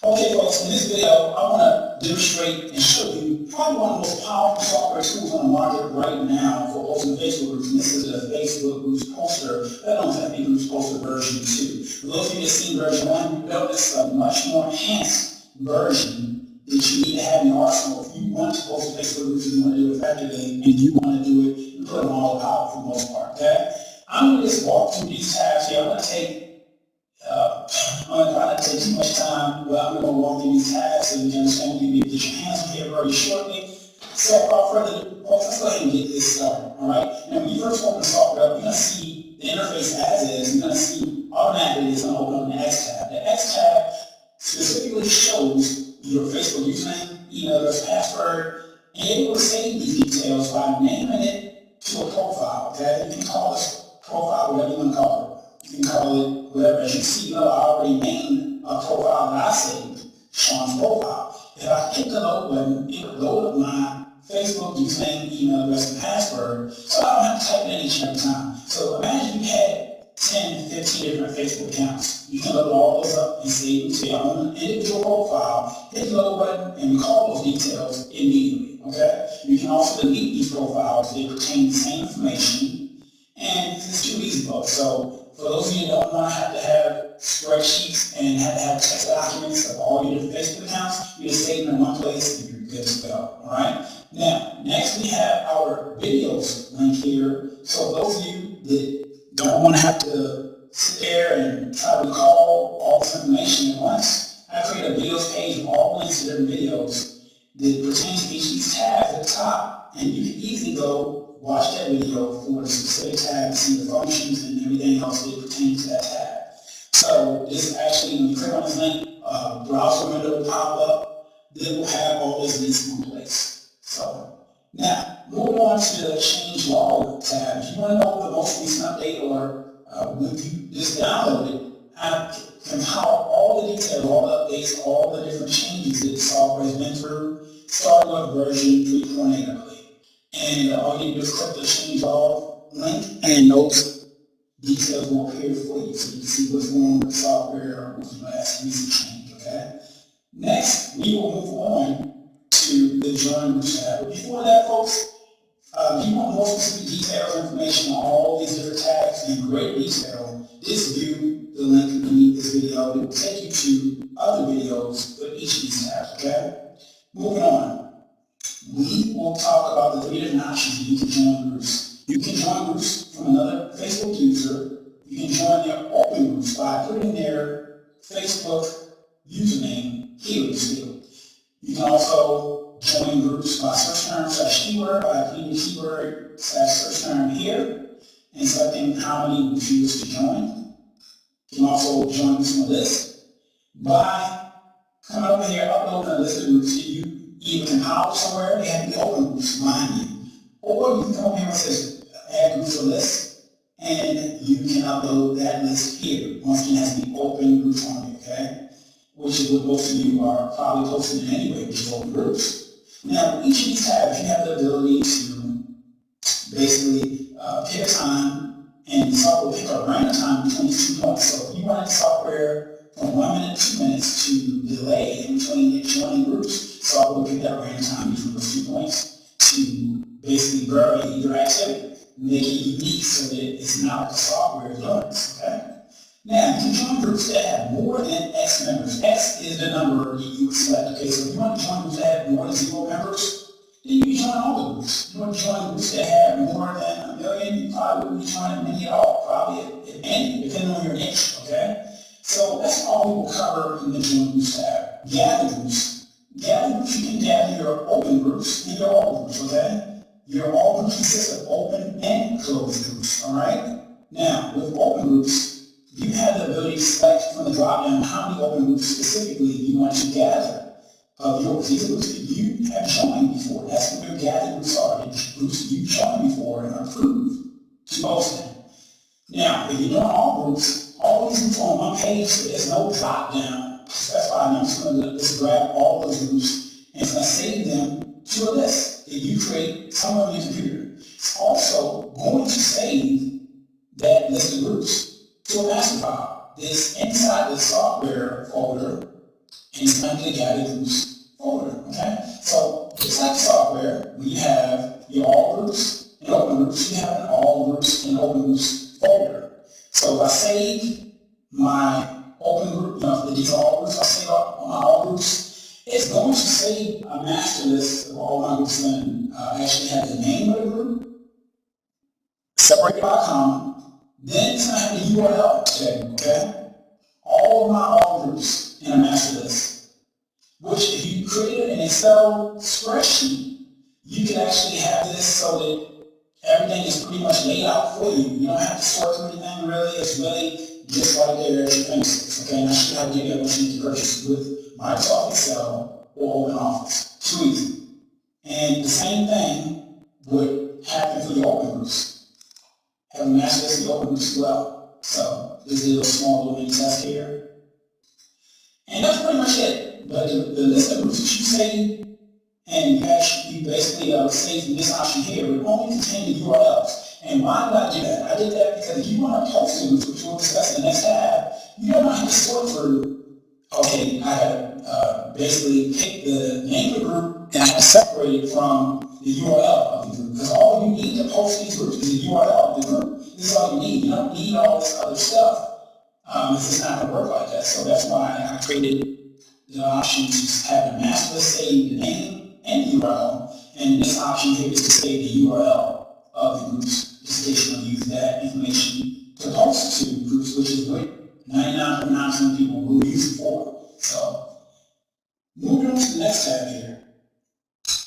Okay, folks, in this video, I want to demonstrate and show you probably one of the most powerful software tools on the market right now for hosting Facebook groups. And this is a Facebook Groups Poster. That don't have to be Groups Poster version 2. For those of you that seen version 1, we built this a much more enhanced version that you need to have in your arsenal if you want to post Facebook groups and you want to do it effectively and you want to do it and put them all out for the most part, okay? I'm going to just walk through these tabs here. I'm going to try not to take too much time, but I'm going to walk through these tabs so you can understand what you need to get your hands on here very shortly. So without further ado, let's go ahead and get this started, all right? Now, when you first open the software up, you're going to see the interface as is. You're going to see automatically it's going to open up the X tab. The X tab specifically shows your Facebook username, email address, password, and it will save these details by naming it to a profile, okay? You can call this profile whatever you want to call it. You can call it whatever. As you see, I already named a profile that I saved, Sean's profile. If I hit the load button, it will load up my Facebook username, email address, and password, so I don't have to type it in each and every time. So imagine you had 10, 15 different Facebook accounts. You can load all those up and save them to your own individual profile, hit the load button, and recall those details immediately, okay? You can also delete these profiles. They retain the same information, and it's too easy, folks. So for those of you that don't want to have spreadsheets and have to have text documents of all your different Facebook accounts, you just save them in one place and you're good to go, all right? Now, next we have our videos link here. So those of you that don't want to have to sit there and try to recall all this information at once, I create a videos page with all links to different videos that pertain to each of these tabs at the top, and you can easily go watch that video for the specific tab and see the functions and everything else that pertains to that tab. So this actually, when you click on this link, a browser window will pop up that will have all those links in one place. So now, moving on to the change log tab. If you want to know the most recent update or when you just download it, I compile all the details, all the updates, all the different changes that the software has been through, starting with version 3.8, I believe. And all you do is click the change log link, and those details will appear for you so you can see what's going on with the software or what's the last recent change, okay? Next, we will move on to the Join Groups tab. But before that, folks, if you want more specific details, information on all these different tabs in great detail, just view the link underneath this video. It will take you to other videos for each of these tabs, okay? Moving on. We will talk about the 3 different options you can join groups. You can join groups from another Facebook user. You can join their open groups by putting their Facebook username here in this field. You can also join groups by search term / keyword, by putting the keyword / search term here and selecting how many groups you wish to join. You can also join groups from a list by coming over here, uploading a list of groups that you either compile somewhere, they have to be open groups, mind you. Or you can come over here and say, add groups to a list, and you can upload that list here. Once again, it has to be open groups only, okay? Which is what most of you are probably posting in anyway, which is open groups. Now, each of these tabs, you have the ability to basically pick a time, and the software will pick a random time between these 2 points. So if you want the software from 1 minute to 2 minutes to delay in between joining groups, so I will pick that random time between those 2 points to basically vary your activity, make it unique so that it's not the software is doing this, okay? Now, you can join groups that have more than X members. X is the number you would select, okay? So if you want to join groups that have more than 0 members, then you can join all the groups. You want to join groups that have more than 1 million, you probably wouldn't be joining many at all, probably at any, depending on your niche, okay? So that's all we will cover in the Join Groups tab. Gather groups. Gather groups, you can gather your open groups and your all groups, okay? Your all groups consist of open and closed groups, all right? Now, with open groups, you have the ability to select from the drop-down how many open groups specifically you want to gather of yours. These are groups that you have joined before. That's what your gather groups are. It's groups that you've joined before and are approved to post in. Now, if you're doing all groups, all these groups on one page, so there's no drop-down. That's why I'm just going to just grab all those groups and it's going to save them to a list that you create somewhere on your computer. It's also going to save that list of groups to a master file that's inside the software folder and it's going to be the guided groups folder, okay? So just like software, when you have your all groups and open groups, you have an all groups and open groups folder. So if I save my open group, these are all groups, I save up on my all groups, it's going to save a master list of all my groups and actually have the name of the group, separated by a comma, then it's going to have the URL tag, okay? All of my all groups in a master list, which if you create an Excel spreadsheet, you can actually have this so that everything is pretty much laid out for you. You don't have to sort through anything really. It's really just right there at your fingertips, okay? And I should have to give you what you need to purchase with Microsoft Excel or OpenOffice. Too easy. And the same thing would happen for your open groups. Have a master list of your open groups as well. So this is a small little mini test here. And that's pretty much it. But the list of groups that you save, and you basically save from this option here, would only contain the URLs. And why did I do that? I did that because if you want to post groups, which we'll discuss in the next tab, you don't have to sort through, okay, I have basically pick the name of the group and I have to separate it from the URL of the group. Because all you need to post these groups is the URL of the group. This is all you need. You don't need all this other stuff. It's just not going to work like that. So that's why I created the option to have the master list save the name and the URL, and this option here is to save the URL of the groups, just in case you want to use that information to post to groups, which is what 99.9% of people will use it for. So, moving on to the next tab here.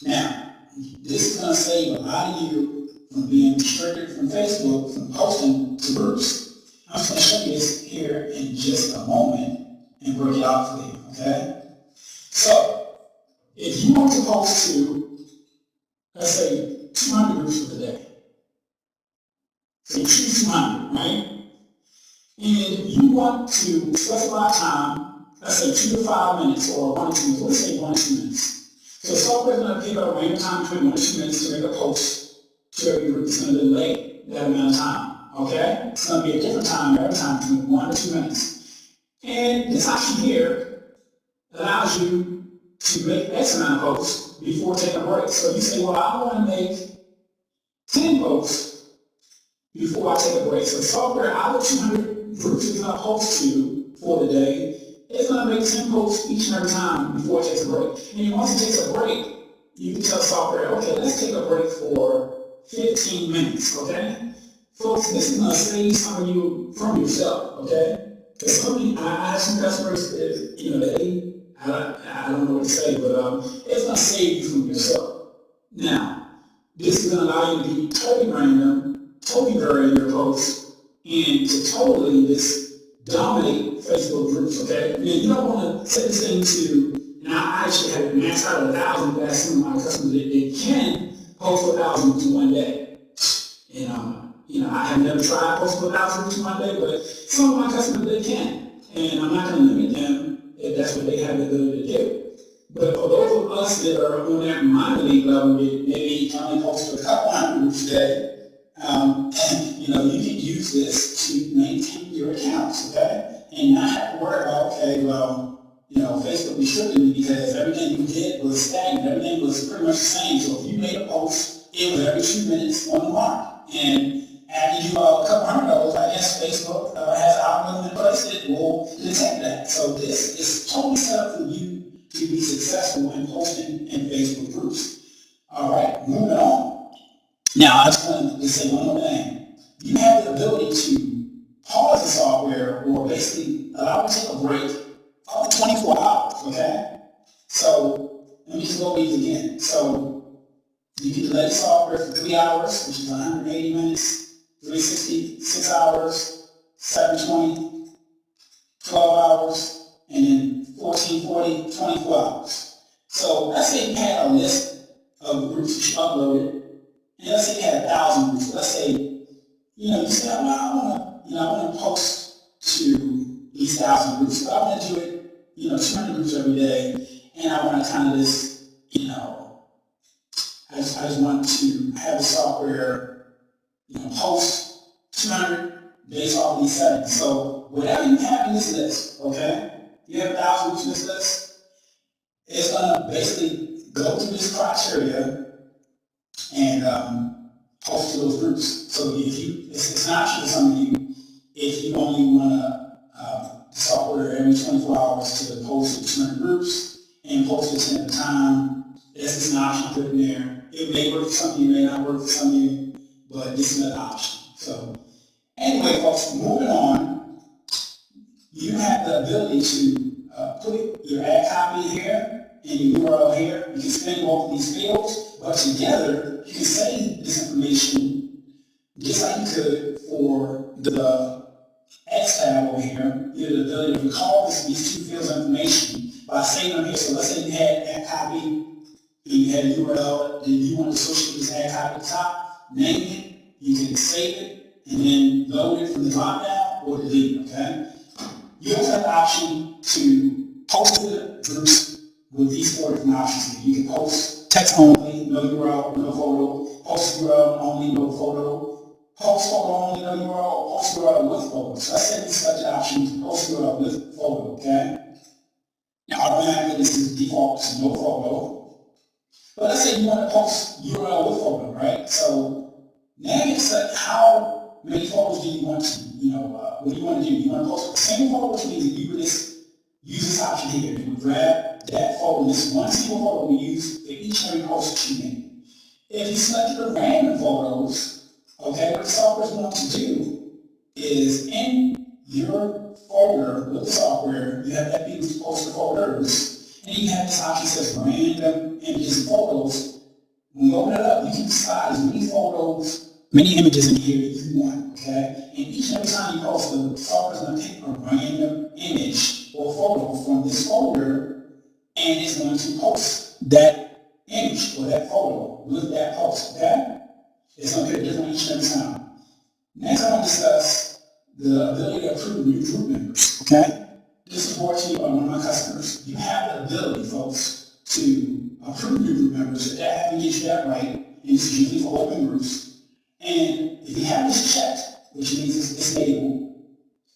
Now, this is going to save a lot of you from being restricted from Facebook from posting to groups. I'm just going to show you this here in just a moment and break it out for you, okay? So, if you want to post to, let's say, 200 groups for the day, so you choose 200, right? And you want to specify time, let's say 2 to 5 minutes or 1 to 2 minutes, let's say 1 to 2 minutes. So software is going to pick up a random time between 1 to 2 minutes to make a post to every group. It's going to delay that amount of time, okay? It's going to be a different time every time between 1 to 2 minutes. And this option here allows you to make X amount of posts before taking a break. So you say, well, I want to make 10 posts before I take a break. So software, out of 200 groups it's going to post to for the day, it's going to make 10 posts each and every time before it takes a break. And once it takes a break, you can tell software, okay, let's take a break for 15 minutes, okay? Folks, this is going to save some of you from yourself, okay? Because I have some customers that, I don't know what to say, but it's going to save you from yourself. Now, this is going to allow you to be totally random, totally vary your posts, and to totally just dominate Facebook groups, okay? Now, you don't want to set this thing to, and I actually have maxed out 1,000, but some of my customers, they can post 1,000 groups in one day. And, I have never tried posting 1,000 groups in one day, but some of my customers, they can. And I'm not going to limit them if that's what they have the ability to do. But for those of us that are on that minor league level, maybe only post a couple hundred groups a day, you can use this to maintain your accounts, okay? And not have to worry about, okay, well, Facebook restricted me because everything you did was stagnant. Everything was pretty much the same. So if you made a post, it was every 2 minutes on the mark. And after you do a couple hundred of those, I guess Facebook has an algorithm in place that will detect that. So this is totally set up for you to be successful in posting in Facebook groups. All right, moving on. Now, I just want to say one more thing. You have the ability to pause the software or basically allow it to take a break up to 24 hours, okay? So, let me just go over these again. So, you can delay the software for 3 hours, which is 180 minutes. 360, 6 hours, 720, 12 hours, and then 1440, 24 hours. So let's say you had a list of groups that you uploaded, and let's say you had 1,000 groups. Let's say, you say, well, I want to post to these 1,000 groups, but I want to do it, 200 groups every day, and I want to kind of just, I just want to have the software post 200 based off these settings. So whatever you have in this list, okay? You have 1,000 groups in this list, It's gonna basically go through this criteria and post to those groups. So it's an option for some of you if you only wanna the software every 24 hours to post to certain groups and post it 10 at a time. That's an option put in there. It may work for some of you, may not work for some of you, but this is an option. So anyway, folks, moving on, you have the ability to put your ad copy here and your URL here. You can spin both of these fields, but together you can save this information just like you could for the X tab over here. You have the ability to recall these two fields of information by saving them here. So let's say you had ad copy and you had a URL that you want to associate this ad copy at the top, name it, you can save it, and then load it from the drop down or delete it, okay? You also have the option to post to the groups with these four different options here. You can post text only, no URL, no photo, post URL only, no photo, post photo only, no URL, or post URL with photo. So let's say we select the option to post URL with photo, okay? Now automatically this is default to no photo. But let's say you want to post URL with photo, right? So now you select how many photos do you want to, what do you want to do? You want to post a single photo, which means that you would just use this option here. You would grab that photo, this one single photo we use for each and every post that you make. If you selected the random photos, okay, what the software is going to do is in your folder with the software, you have that be poster folders, and you have this option that says random images and photos. When you open it up, you can decide as many photos, many images in here as you want, okay? And each and every time you post, the software is going to take a random image or photo from this folder, and it's going to post that image or that photo with that post, okay? It's going to be different each and every time. Next, I want to discuss the ability to approve new group members, okay? This is brought to you by one of my customers. You have the ability, folks, to approve new group members. If that happens, get you that right, and this is usually for open groups. And if you have this checked, which means it's enabled,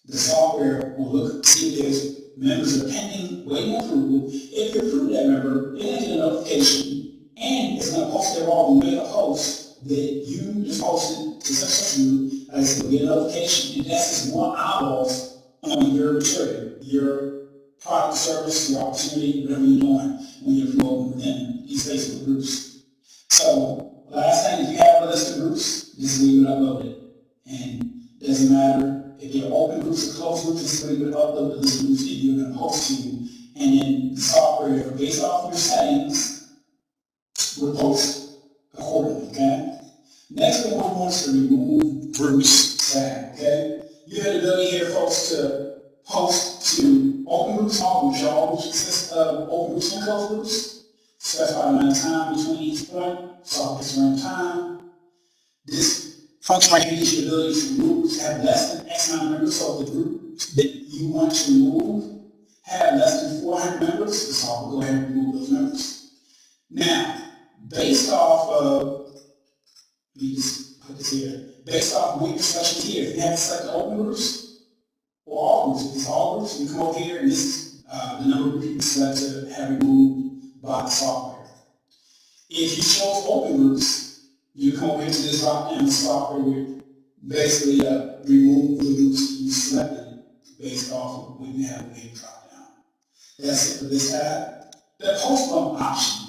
the software will look to see if there's members that are pending, waiting approval. If you approve that member, it's going to get a notification, and it's going to post their all and make a post that you just posted to such a group. Like I said, you'll get a notification, and that's just one eyeballs on your material, your product, service, your opportunity, whatever you're doing when you're promoting within these Facebook groups. So, last thing, if you have a list of groups, just leave it uploaded. And it doesn't matter if they're open groups or closed groups, just leave it uploaded to the groups that you're going to post to. And then the software, based off of your settings, will post accordingly, okay? Next thing we're going to remove groups tab, okay? You have the ability here, folks, to post to open groups, small groups. Your all groups consist of open groups and closed groups. Specify the amount of time between each point, so it's run time. This function right here gives you the ability to remove, to have less than X amount of members. So if the group that you want to remove have less than 400 members, the software will go ahead and remove those members. Now, based off of, let me just put this here, based off of what your selection here, if you have to select the open groups or all groups, if it's all groups, you come over here and this is the number of groups you can select to have removed by the software. If you chose open groups, you come over here to this drop down, the software would basically remove the groups you selected based off of what you have in the drop down. That's it for this tab. The post bump option.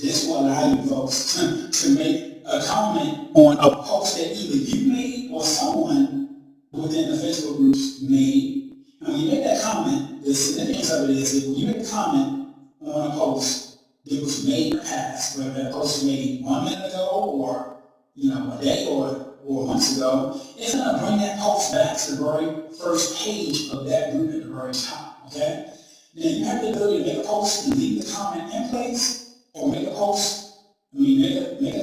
This will allow you folks to make a comment on a post that either you made or someone within the Facebook groups made. And when you make that comment, the significance of it is that when you make a comment on a post that was made in the past, whether that post was made 1 minute ago or a day or months ago, it's going to bring that post back to the very first page of that group at the very top. Okay? Now you have the ability to make a post and leave the comment in place, or make a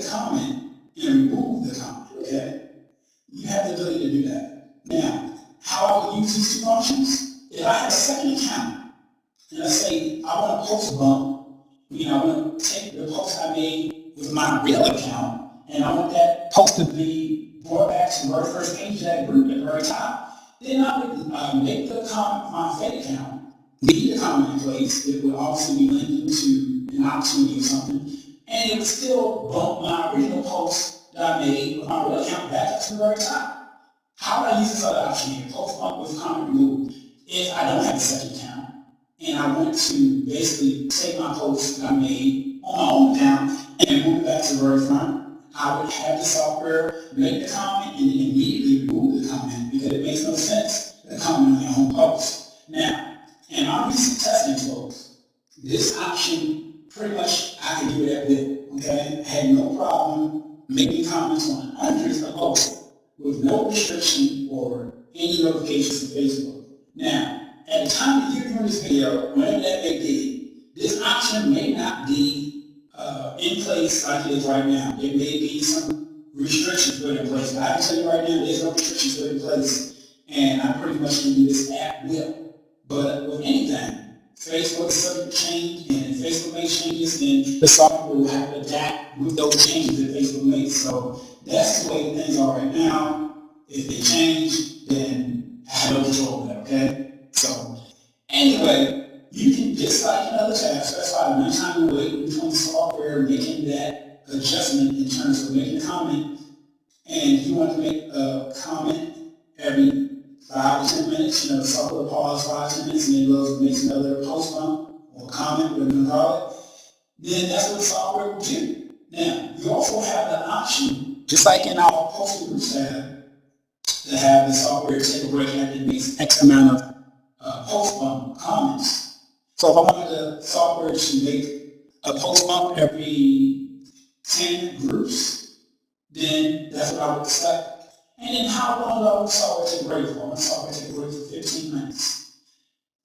comment and remove the comment, okay? You have the ability to do that. Now, how I would use these two functions, if I have a second account, and let's say I want to post bump, I want to take the post I made with my real account, and I want that post to be brought back to the very first page of that group at the very top, then I would make the comment with my fake account, leave the comment in place. It would obviously be linking to an opportunity or something, and it would still bump my original post that I made with my real account back up to the very top. How would I use this other option here, post bump with comment removed, if I don't have a second account, and I want to basically take my post that I made on my own account and move it back to the very front? I would have the software make the comment and then immediately remove the comment because it makes no sense to comment on your own post. Now, in our recent testing flows, this option, pretty much I could do it at will, okay? I had no problem making comments on hundreds of posts with no restriction or any notifications from Facebook. Now, at the time that you're doing this video, whenever that may be, this option may not be in place like it is right now. There may be some restrictions put in place, but I can tell you right now, there's no restrictions put in place, and I pretty much can do this at will. But with anything, Facebook is subject to change, and if Facebook makes changes, then the software will have to adapt with those changes that Facebook makes. So that's the way things are right now. If they change, then I have no control over that, okay? So anyway, you can, just like in other tabs, specify the runtime and wait between the software making that adjustment in terms of making a comment. And if you want to make a comment every 5 to 10 minutes, the software will pause 5 to 10 minutes and then goes and makes another post bump or comment, whatever you want to call it, then that's what the software will do. Now, you also have the option, just like in our posted groups tab, to have the software take a break after it makes X amount of post bump comments. So if I wanted the software to make a post bump every 10 groups, then that's what I would select. And then how long do I want the software to take a break for? I want the software to take a break for 15 minutes.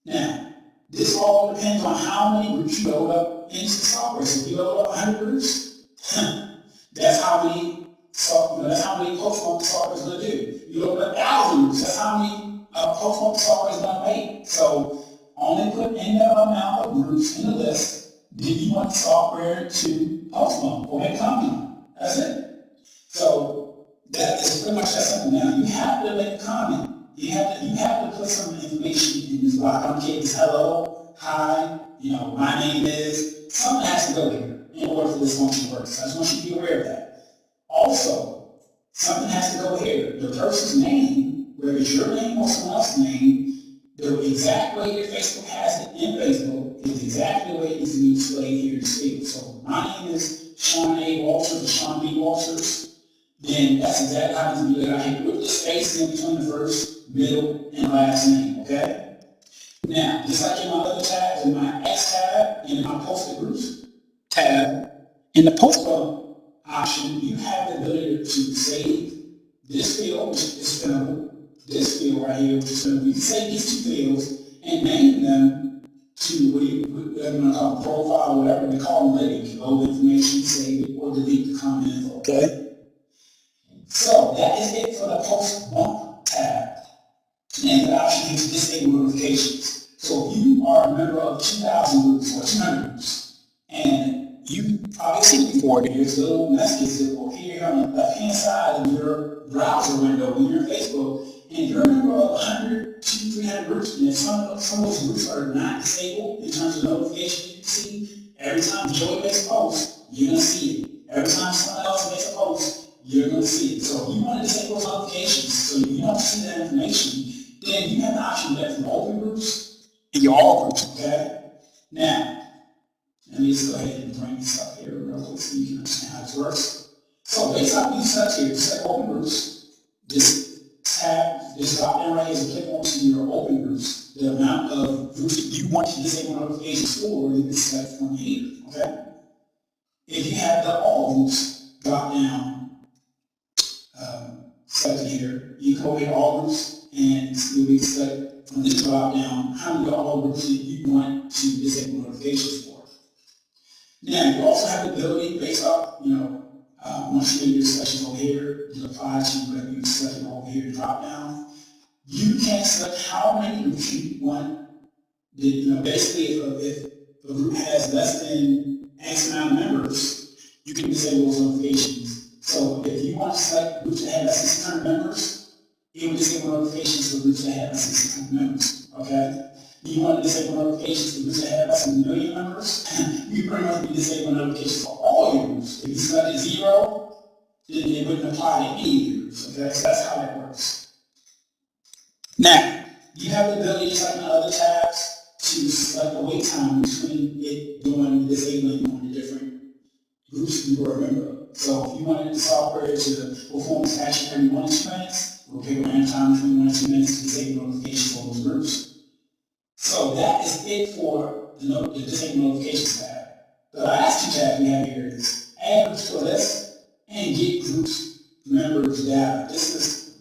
Now, this all depends on how many groups you load up into the software. So if you load up 100 groups, that's how many that's how many post bump the software is going to do. You load up 1,000 groups, that's how many post bump the software is going to make. So only put in the amount of groups in the list that you want the software to post bump or make comment on. That's it. So that is pretty much that simple. Now you have to make a comment. You have to put some information in this block. I don't care if it's hello, hi, my name is. Something has to go here in order for this function to work. So I just want you to be aware of that. Also, something has to go here. The person's name, whether it's your name or someone else's name, the exact way that Facebook has it in Facebook is exactly the way it needs to be displayed here in this field. So my name is Sean A. Walters or Sean B. Walters. Then that's exactly how it needs to be laid out here with the space in between the first, middle, and last name, okay? Now, just like in my other tabs, in my X tab, and in my posted groups tab, in the post bump option, you have the ability to save this field, which is spinnable, this field right here, which is spinnable. You can save these two fields and name them to whatever you want to call them, profile, whatever they call them later. You can load information, save it, or delete the comment info, okay? So that is it for the post bump tab. And the option is disable notifications. So if you are a member of 2,000 groups or 200 groups, and you probably seen before, there's little messages that will appear on the left-hand side of your browser window when you're in Facebook, and you're a member of 100, 200, 300 groups, and if some of those groups are not disabled in terms of notifications you can see, every time Joey makes a post, you're going to see it. Every time someone else makes a post, you're going to see it. So if you want to disable those notifications so you don't see that information, then you have the option to do that from open groups and your all groups, okay? Now, let me just go ahead and bring this up here real quick so you can understand how this works. So based on what you set here, set open groups, this tab, this drop-down right here is click onto your open groups. The amount of groups that you want to disable notifications for, you can select from here, okay? If you have the all groups drop-down section here, you can go here all groups and you'll be set from this drop down how many all groups that you want to disable notifications for. Now you also have the ability based off, once you do your selection over here, you apply to whatever you select over here drop down. You can select how many groups you want. Basically if a group has less than X amount of members, you can disable those notifications. So if you want to select groups that have less than 600 members, it will disable notifications for groups that have less than 600 members, okay? You want to disable notifications for groups that have less than 1 million members, you pretty much be disabling notifications for all your groups. If you select 0, then it wouldn't apply to any groups, okay? So that's how that works. Now, you have the ability, just like in other tabs, to select the wait time between it doing the disabling on the different groups you were a member of. So if you wanted the software to perform this action every 1 to 2 minutes, we'll pick a random time between 1 and 2 minutes to disable notifications for those groups. So that is it for the disable notifications tab. The last 2 tabs we have here is add groups to a list and get groups members data. This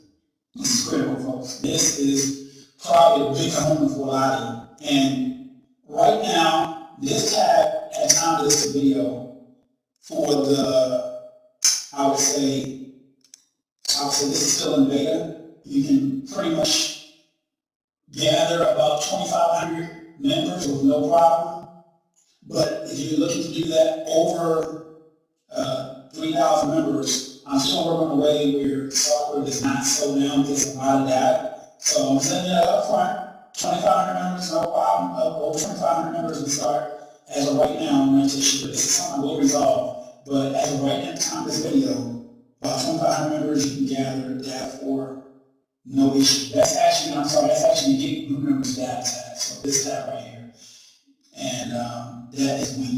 is critical, folks. This is probably a big component for a lot of you. And right now, this tab, at the time of this video, for the, I would say this is still in beta. You can pretty much gather about 2,500 members with no problem. But if you're looking to do that over 3,000 members, I'm still working on a way where the software does not slow down because of a lot of data. So I'm setting it up front. 2,500 members, no problem. Over 2,500 members we start. As of right now, I'm not too sure. This is something we'll resolve. But as of right now, at the time of this video, about 2,500 members you can gather data for no issue. That's actually get group members data tab. So this tab right here. And that is when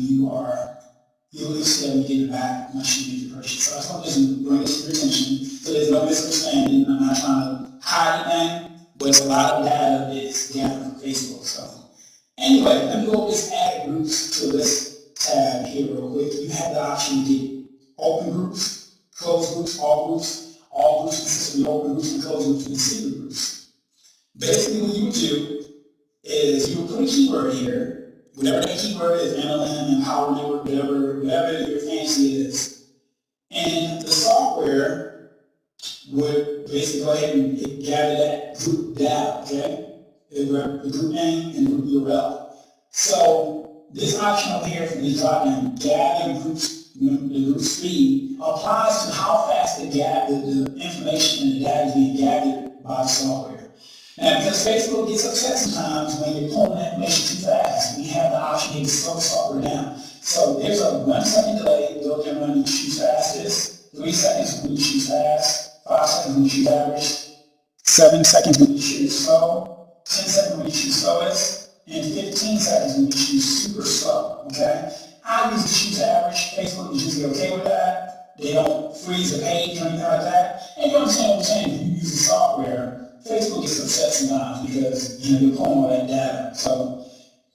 you'll see that we get it back once you make the purchase. So I just want to bring this to your attention so there's no misunderstanding. I'm not trying to hide anything, but it's a lot of data that's gathered from Facebook. So anyway, let me go just add groups to this tab here real quick. You have the option to get open groups, closed groups, all groups. All groups consist of open groups and closed groups and secret groups. Basically what you would do is you would put a keyword here. Whatever that keyword is, MLM, Empower Network, whatever your fancy is. And the software would basically go ahead and gather that group data, okay? The group name and group URL. So this option over here from the drop down, gather groups, the group speed, applies to how fast the information and the data is being gathered by the software. Now, because Facebook gets upset sometimes when you're pulling that information too fast, we have the option here to slow the software down. So there's a 1 second delay built in when you choose fastest, 3 seconds when you choose fast, 5 seconds when you choose average, 7 seconds when you choose slow, 10 seconds when you choose slowest, and 15 seconds when you choose super slow, okay? I usually choose average. Facebook is usually okay with that. They don't freeze the page or anything like that. And you understand what I'm saying? If you use the software, Facebook gets upset sometimes because you're pulling all that data. So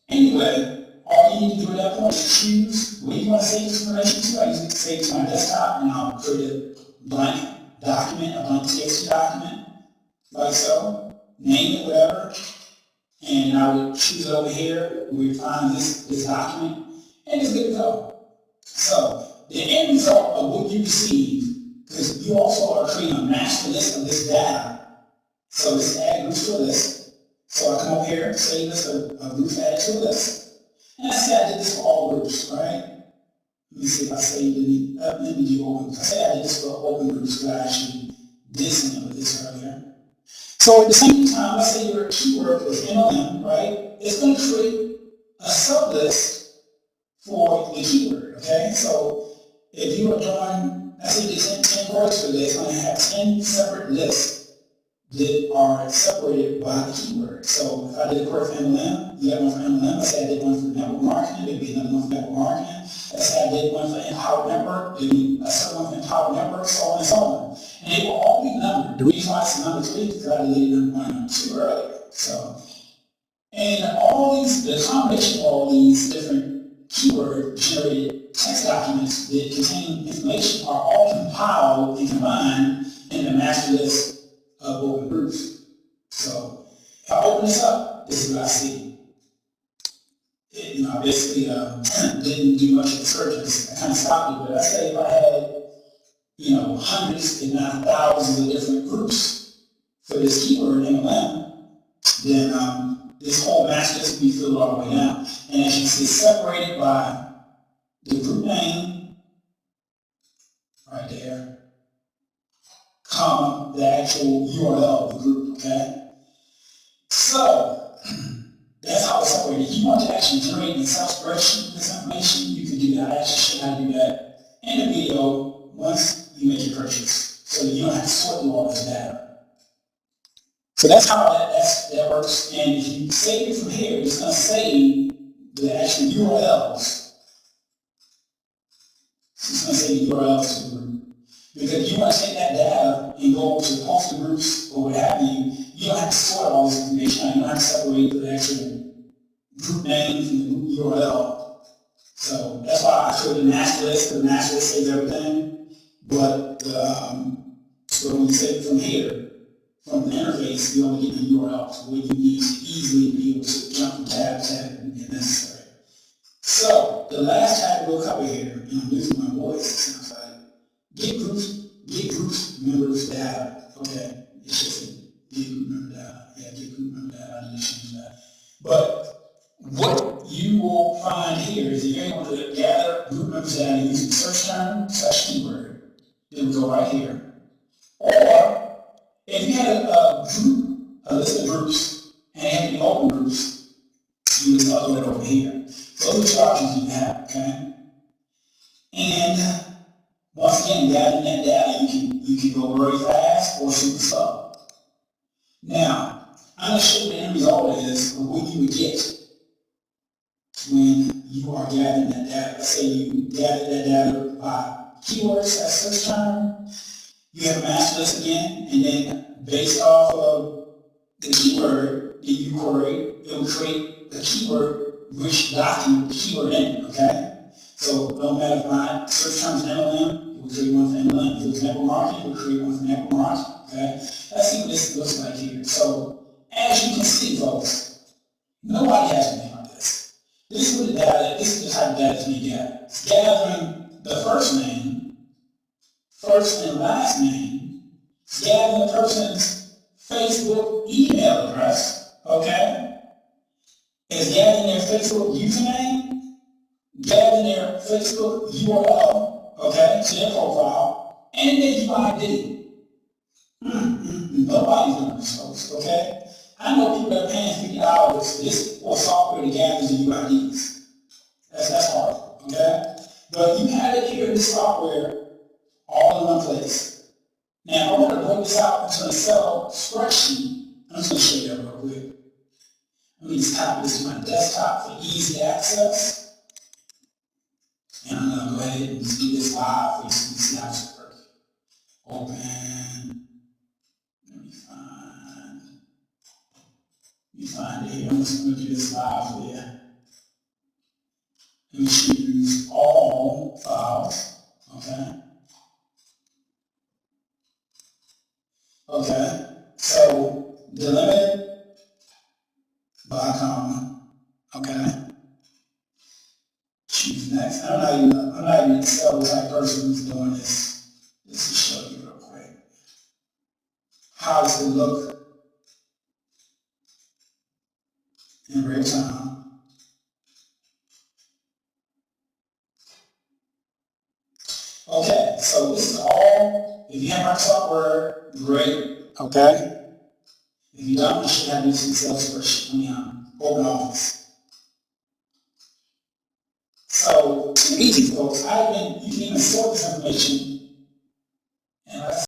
anyway, all you need to do at that point is choose where you want to save this information to. I usually save it to my desktop and I'll create a blank document, a blank TXT document, like so. Name it, whatever. And I would choose it over here where we find this document, and it's good to go. So the end result of what you receive, because you also are creating a master list of this data. So this is add groups to a list. So I come up here, save list of groups added to a list. And I say I did this for all groups, right? Let me see if I saved any, let me do open groups. I say I did this for open groups, but I actually did something with this earlier. So at the same time, let's say your keyword was MLM, right? It's going to create a sublist for the keyword, okay? So if you are doing, let's say you did 10 words for this, it's going to have 10 separate lists that are separated by the keyword. So if I did a query for MLM, you got one for MLM. Let's say I did one for network marketing, there'd be another one for network marketing. Let's say I did one for Empower Network, there'd be a second one for Empower Network, so on and so on. And they will all be numbered. The reason why it's number 3 is because I deleted number 1 and number 2 earlier. So, and all these, the combination of all these different keyword-generated text documents that contain information are all compiled and combined in the master list of open groups. So if I open this up, this is what I see. I basically didn't do much of the searches. I kind of stopped it, but I say if I had, hundreds, if not thousands of different groups for this keyword MLM, then this whole master list would be filled all the way down. And as you can see, it's separated by the group name, right there, comma, the actual URL of the group, okay? So, that's how it's separated. If you want to actually generate and self-spreadsheet this information, you can do that. I actually show you how to do that in the video once you make your purchase, so that you don't have to sort through all this data. So that's how that works. And if you save it from here, it's going to save the actual URLs. It's going to save the URLs to the group. Because you want to take that data and go to postal groups or what have you, you don't have to sort all this information out. You don't have to separate the actual group name from the group URL. So that's why I created a master list. The master list saves everything. But so when you save it from here, from the interface, you only get the URLs where you need to easily be able to jump from tab to tab if necessary. So the last tab we'll cover here, and I'm losing my voice, it sounds like, get groups members data. Okay, it should say get group member data. Yeah, get group member data. I need to change that. But what you will find here is if you're able to gather group members data using search term / keyword, it will go right here. Or if you had a list of groups and it had to be open groups, you would upload it over here. Those are two options you have, okay? And once again, gathering that data, you can go very fast or super slow. Now, I'm going to show you what the end result is of what you would get when you are gathering that data. Let's say you gather that data by keywords as search term. You have a master list again, and then based off of the keyword that you query, it will create a keyword-rich document with the keyword in it, okay? So no matter if my search term is MLM, it will create one for MLM. If it was network marketing, it will create one for network marketing, okay? Let's see what this looks like here. So as you can see, folks, nobody has anything like this. This is what the data, this is the type of data that's being gathered. It's gathering the first name, first and last name, gathering the person's Facebook email address, okay? It's gathering their Facebook username, gathering their Facebook URL, okay, to their profile, and their UID. Nobody's doing this, folks, okay? I know people that are paying $50 this for software to gather the UIDs. That's hard, okay? But you have it here in this software all in one place. Now, I want to break this out into an Excel spreadsheet. I'm just going to show you that real quick. Let me just copy this to my desktop for easy access. And I'm going to go ahead and just do this live for you to see how this works. Open. Let me find it here. I'm just going to do this live for you. Let me choose all files. Okay. Okay, so delimit by comma, okay, choose next. I'm not even Excel type person who's doing this. Just to show you real quick. How does it look in real time? Okay, so this is all, if you have Microsoft Word, great, okay? If you don't, you should have this Excel spreadsheet, Open Office. So, it's easy, folks. You can even sort this information, and like I